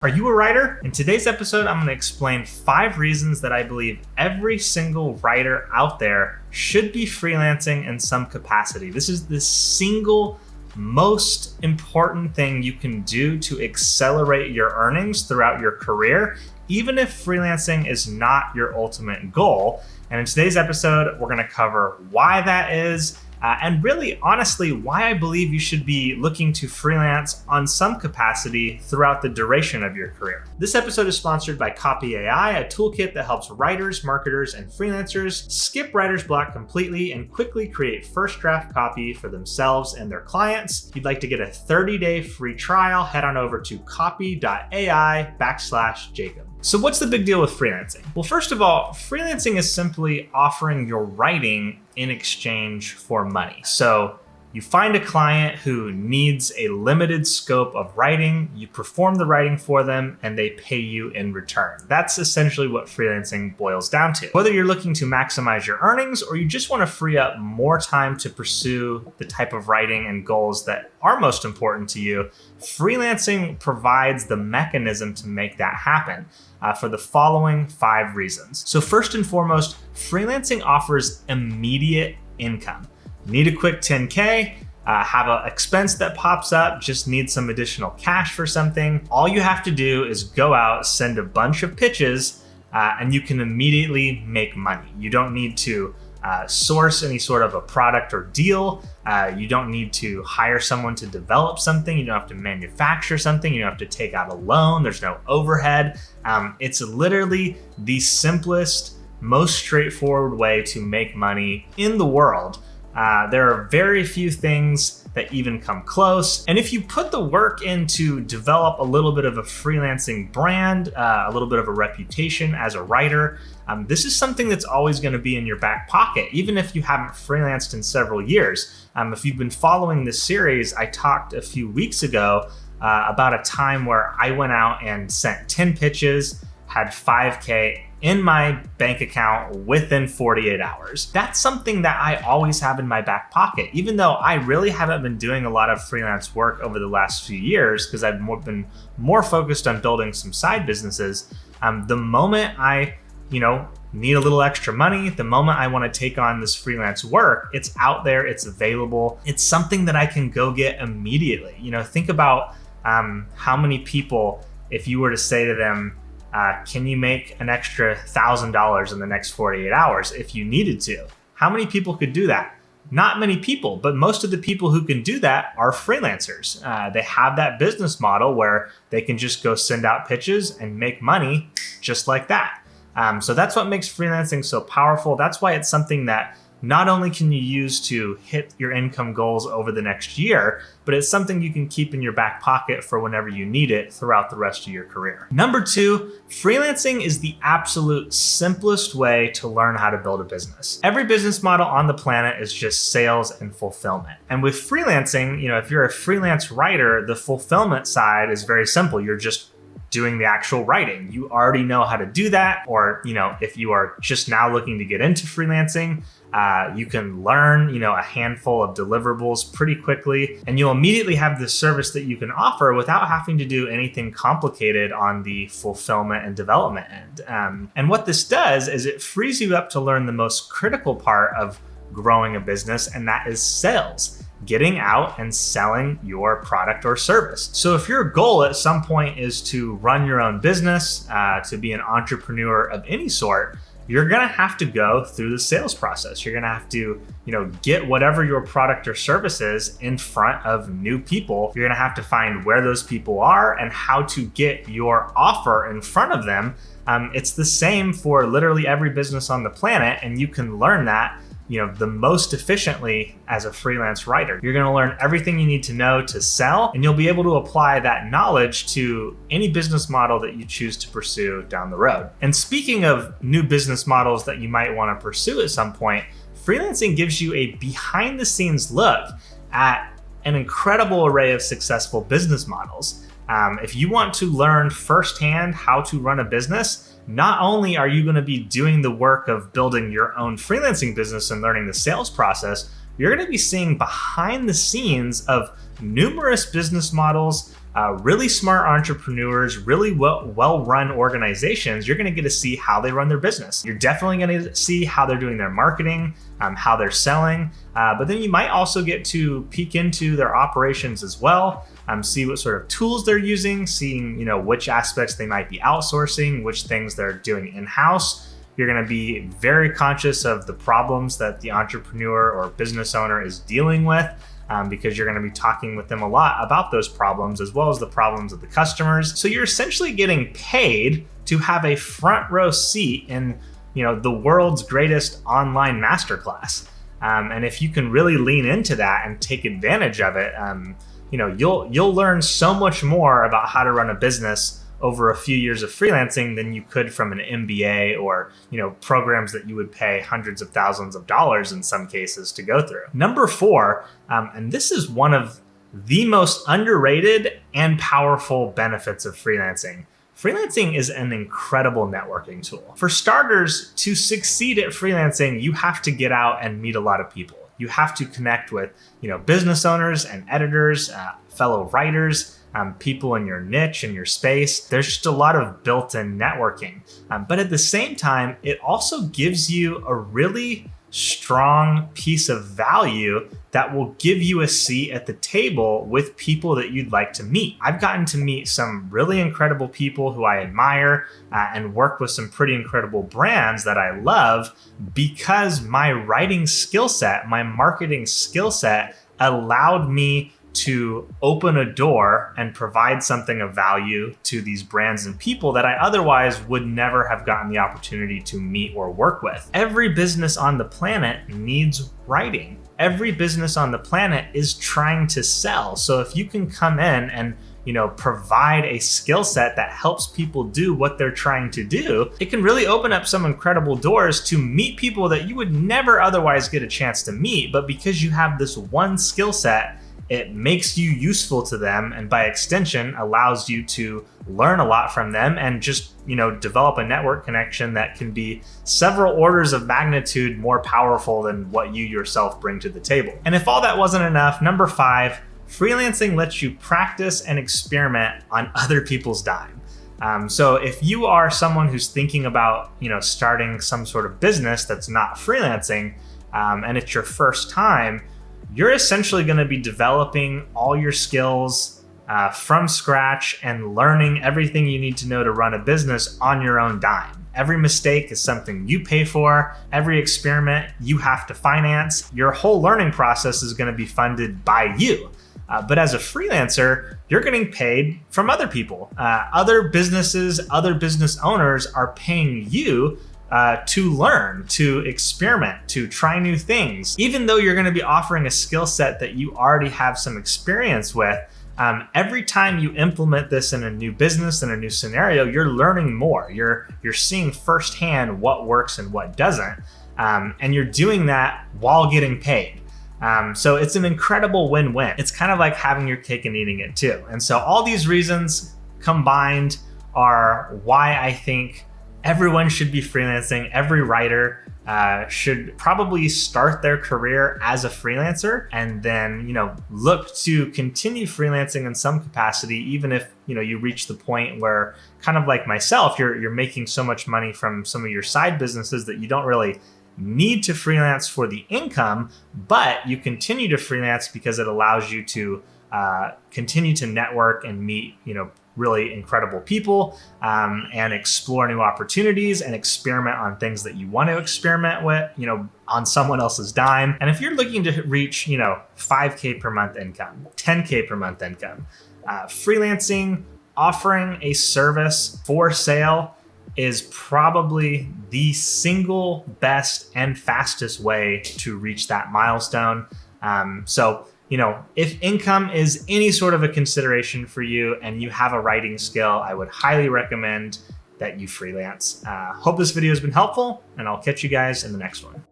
Are you a writer? In today's episode, I'm going to explain 5 reasons that I believe every single writer out there should be freelancing in some capacity. This is the single most important thing you can do to accelerate your earnings throughout your career, even if freelancing is not your ultimate goal. And in today's episode, we're going to cover why that is, and really, honestly, why I believe you should be looking to freelance on some capacity throughout the duration of your career. This episode is sponsored by Copy AI, a toolkit that helps writers, marketers, and freelancers skip writer's block completely and quickly create first draft copy for themselves and their clients. If you'd like to get a 30-day free trial, head on over to copy.ai/Jacob. So what's the big deal with freelancing? Well, first of all, freelancing is simply offering your writing in exchange for money. So you find a client who needs a limited scope of writing, you perform the writing for them, and they pay you in return. That's essentially what freelancing boils down to. Whether you're looking to maximize your earnings or you just want to free up more time to pursue the type of writing and goals that are most important to you, freelancing provides the mechanism to make that happen. For the following 5 reasons. So first and foremost, freelancing offers immediate income. Need a quick 10K, have an expense that pops up, just need some additional cash for something. All you have to do is go out, send a bunch of pitches, and you can immediately make money. You don't need to source any sort of a product or deal. You don't need to hire someone to develop something. You don't have to manufacture something. You don't have to take out a loan. There's no overhead. It's literally the simplest, most straightforward way to make money in the world. There are very few things that even come close. And if you put the work in to develop a little bit of a freelancing brand, a little bit of a reputation as a writer, this is something that's always going to be in your back pocket, even if you haven't freelanced in several years. If you've been following this series, I talked a few weeks ago about a time where I went out and sent 10 pitches, had 5K in my bank account within 48 hours. That's something that I always have in my back pocket, even though I really haven't been doing a lot of freelance work over the last few years because I've been more focused on building some side businesses. The moment I, need a little extra money, the moment I want to take on this freelance work, it's out there, it's available. It's something that I can go get immediately. Think about how many people, if you were to say to them, can you make an extra $1,000 in the next 48 hours if you needed to? How many people could do that? Not many people, but most of the people who can do that are freelancers. They have that business model where they can just go send out pitches and make money just like that. So that's what makes freelancing so powerful. That's why it's something that not only can you use to hit your income goals over the next year, but it's something you can keep in your back pocket for whenever you need it throughout the rest of your career. Number 2, freelancing is the absolute simplest way to learn how to build a business. Every business model on the planet is just sales and fulfillment. And with freelancing, if you're a freelance writer, the fulfillment side is very simple. You're just doing the actual writing. You already know how to do that. Or, if you are just now looking to get into freelancing, you can learn, a handful of deliverables pretty quickly, and you'll immediately have this service that you can offer without having to do anything complicated on the fulfillment and development end. And what this does is it frees you up to learn the most critical part of growing a business, and that is sales. Getting out and selling your product or service. So if your goal at some point is to run your own business, to be an entrepreneur of any sort, you're gonna have to go through the sales process. You're gonna have to, get whatever your product or service is in front of new people. You're gonna have to find where those people are and how to get your offer in front of them. It's the same for literally every business on the planet, and you can learn that the most efficiently as a freelance writer. You're gonna learn everything you need to know to sell, and you'll be able to apply that knowledge to any business model that you choose to pursue down the road. And speaking of new business models that you might wanna pursue at some point, freelancing gives you a behind the scenes look at an incredible array of successful business models. If you want to learn firsthand how to run a business, not only are you going to be doing the work of building your own freelancing business and learning the sales process, you're going to be seeing behind the scenes of numerous business models really smart entrepreneurs, really well-run organizations, you're gonna get to see how they run their business. You're definitely gonna see how they're doing their marketing, how they're selling, but then you might also get to peek into their operations as well, see what sort of tools they're using, seeing which aspects they might be outsourcing, which things they're doing in-house. You're gonna be very conscious of the problems that the entrepreneur or business owner is dealing with, because you're going to be talking with them a lot about those problems as well as the problems of the customers. So you're essentially getting paid to have a front row seat in the world's greatest online masterclass. And if you can really lean into that and take advantage of it, you'll learn so much more about how to run a business over a few years of freelancing than you could from an MBA or programs that you would pay hundreds of thousands of dollars in some cases to go through. Number 4, and this is one of the most underrated and powerful benefits of freelancing. Freelancing is an incredible networking tool. For starters, to succeed at freelancing, you have to get out and meet a lot of people. You have to connect with business owners and editors, fellow writers, people in your niche and your space. There's just a lot of built-in networking. But at the same time, it also gives you a really strong piece of value that will give you a seat at the table with people that you'd like to meet. I've gotten to meet some really incredible people who I admire and work with some pretty incredible brands that I love because my writing skill set, my marketing skill set allowed me to open a door and provide something of value to these brands and people that I otherwise would never have gotten the opportunity to meet or work with. Every business on the planet needs writing. Every business on the planet is trying to sell. So if you can come in and provide a skill set that helps people do what they're trying to do, it can really open up some incredible doors to meet people that you would never otherwise get a chance to meet. But because you have this one skill set, it makes you useful to them, and by extension allows you to learn a lot from them and just develop a network connection that can be several orders of magnitude more powerful than what you yourself bring to the table. And if all that wasn't enough, number 5, freelancing lets you practice and experiment on other people's dime. So if you are someone who's thinking about starting some sort of business that's not freelancing, and it's your first time, you're essentially going to be developing all your skills from scratch and learning everything you need to know to run a business on your own dime. Every mistake is something you pay for. Every experiment you have to finance. Your whole learning process is going to be funded by you. But as a freelancer, you're getting paid from other people. Other businesses, other business owners are paying you to learn, to experiment, to try new things. Even though you're going to be offering a skill set that you already have some experience with, every time you implement this in a new business, in a new scenario, you're learning more. You're seeing firsthand what works and what doesn't. And you're doing that while getting paid. So it's an incredible win-win. It's kind of like having your cake and eating it too. And so all these reasons combined are why I think everyone should be freelancing. Every writer should probably start their career as a freelancer and then, look to continue freelancing in some capacity, even if, you reach the point where, kind of like myself, you're making so much money from some of your side businesses that you don't really need to freelance for the income, but you continue to freelance because it allows you to continue to network and meet, really incredible people, and explore new opportunities and experiment on things that you want to experiment with, on someone else's dime. And if you're looking to reach, 5K per month income, 10K per month income, freelancing, offering a service for sale is probably the single best and fastest way to reach that milestone. So if income is any sort of a consideration for you and you have a writing skill, I would highly recommend that you freelance. Hope this video has been helpful, and I'll catch you guys in the next one.